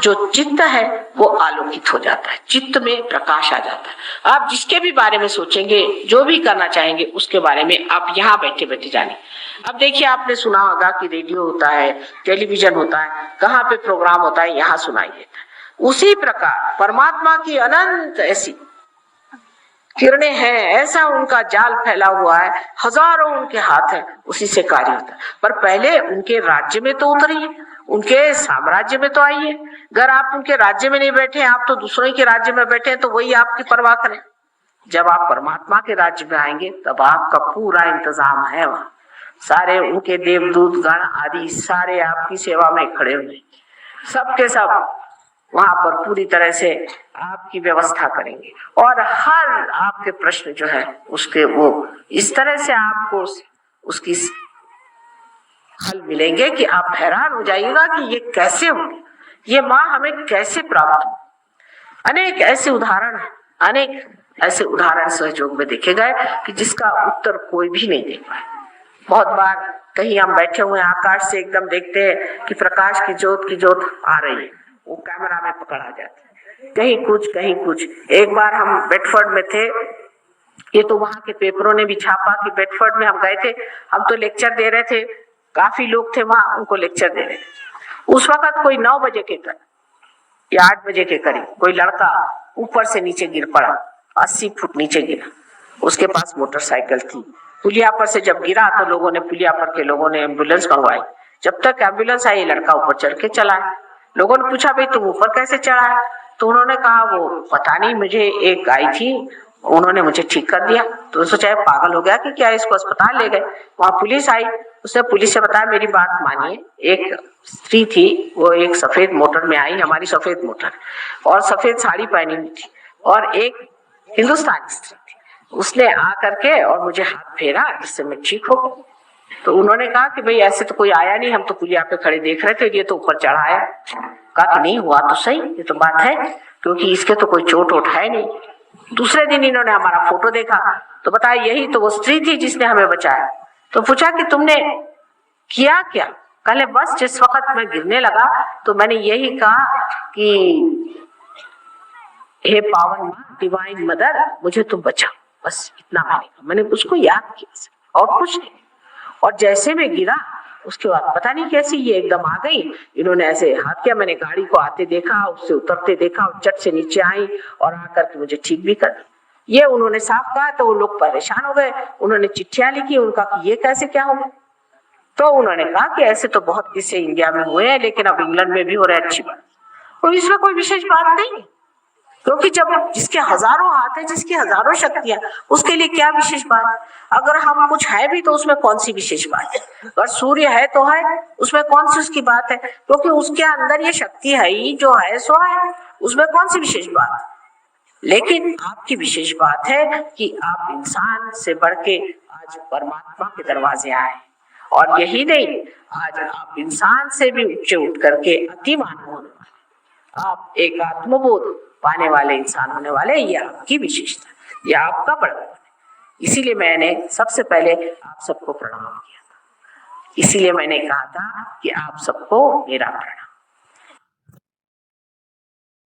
जो चित्त है वो आलोकित हो जाता है, चित्त में प्रकाश आ जाता है। आप जिसके भी बारे में सोचेंगे, जो भी करना चाहेंगे, उसके बारे में आप यहाँ बैठे बैठे जाने। अब देखिए, आपने सुना होगा कि रेडियो होता है, टेलीविजन होता है, कहाँ पे प्रोग्राम होता है, यहाँ सुनाई देता है। उसी प्रकार परमात्मा की अनंत ऐसी किरणें हैं, ऐसा उनका जाल फैला हुआ है, हजारों उनके हाथ हैं, उसी से कार्य होता है। पर पहले उनके राज्य में तो उतरिए, उनके साम्राज्य में तो आइए। अगर आप उनके राज्य में नहीं बैठे, आप तो दूसरों के राज्य में बैठे, तो वही आपकी परवाह करें। जब आप परमात्मा के राज्य में आएंगे तब आपका पूरा इंतजाम है, वहां सारे उनके देवदूत गण आदि सारे आपकी सेवा में खड़े हुए, सबके सब वहां पर पूरी तरह से आपकी व्यवस्था करेंगे। और हर आपके प्रश्न जो है उसके वो इस तरह से आपको उसकी हल मिलेंगे कि आप हैरान हो जाइएगा कि ये कैसे हो, ये माँ हमें कैसे प्राप्त हो। अनेक ऐसे उदाहरण है, अनेक ऐसे उदाहरण सहयोग में देखे गए कि जिसका उत्तर कोई भी नहीं दे पाए। बहुत बार कहीं हम बैठे हुए आकाश से एकदम देखते हैं कि प्रकाश की जोत आ रही है, वो कैमरा में पकड़ा जाता है, कहीं कुछ। एक बार हम बेडफोर्ड में थे, ये तो वहां के पेपरों ने भी छापा कि बेडफोर्ड में हम गए थे, हम तो लेक्चर दे रहे थे, काफी लोग थे वहां, उनको लेक्चर दे रहे थे। उस वक्त कोई 9 बजे के करीब या 8 बजे के करीब कोई लड़का ऊपर से नीचे गिर पड़ा, 80 फुट नीचे गिरा। उसके पास मोटरसाइकिल थी। पुलिया पर से जब गिरा तो लोगों ने, पुलिया पर के लोगों ने एम्बुलेंस मंगवाई। जब तक एम्बुलेंस आई, लड़का ऊपर चढ़ के चला है। लोगों ने पूछा, भाई तुम ऊपर कैसे चढ़ा है? तो उन्होंने कहा, वो पता नहीं, मुझे एक आई थी, उन्होंने मुझे ठीक कर दिया। तो सोचा पागल हो गया कि क्या, इसको अस्पताल ले गए। वहां पुलिस आई, उसने पुलिस से बताया, मेरी बात मानिए, एक स्त्री थी, वो एक सफेद मोटर में आई, हमारी सफेद मोटर, और सफेद साड़ी पहनी हुई थी, और एक हिंदुस्तानी स्त्री थी। उसने आ करके और मुझे हाथ फेरा, जिससे मैं ठीक हो गई। तो उन्होंने कहा कि भाई ऐसे तो कोई आया नहीं, हम तो पुलिया पे खड़े देख रहे थे, ये तो ऊपर चढ़ा आया। कहा कि नहीं हुआ तो सही, ये तो बात है, क्योंकि इसके तो कोई चोट वोट है नहीं। दूसरे दिन इन्होंने हमारा फोटो देखा तो बताया, यही तो वो स्त्री थी जिसने हमें बचाया। तो पूछा कि तुमने किया क्या? कल बस जिस वक्त मैं गिरने लगा तो मैंने यही कहा कि हे पावन माँ, डिवाइन मदर, मुझे तुम बचाओ, बस इतना मैंने उसको याद किया और कुछ नहीं। और जैसे मैं गिरा उसके बाद पता नहीं कैसी ये एकदम आ गई, इन्होंने ऐसे हाथ किया, मैंने गाड़ी को आते देखा, उससे उतरते देखा, और चट से नीचे आई और आकर के मुझे ठीक भी कर। ये उन्होंने साफ कहा तो वो लोग परेशान हो गए, उन्होंने चिट्ठियां लिखी, उनका कि ये कैसे क्या हो। तो उन्होंने कहा कि ऐसे तो बहुत किस्से इंडिया में हुए हैं, लेकिन अब इंग्लैंड में भी हो रहे, अच्छी बात। और इसमें कोई विशेष बात नहीं, क्योंकि जब जिसके हजारों हाथ है, जिसकी हजारों शक्तियां, उसके लिए क्या विशेष बात। अगर हम कुछ है भी तो उसमें कौन सी विशेष बात है। अगर सूर्य है तो है, उसमें कौन सी उसकी बात है, क्योंकि उसके अंदर ये शक्ति है ही, जो है सो है, उसमें कौन सी विशेष बात। लेकिन आपकी विशेष बात है कि आप इंसान से बढ़ के आज परमात्मा के दरवाजे आए, और यही नहीं, आज आप इंसान से भी ऊंचे उठ करके अति मानव होने वाले, आप एक आत्मबोध पाने वाले इंसान होने वाले। ये आपकी विशेषता, ये आपका बड़प्पन है। इसीलिए मैंने सबसे पहले आप सबको प्रणाम किया था, इसीलिए मैंने कहा था कि आप सबको मेरा प्रणाम।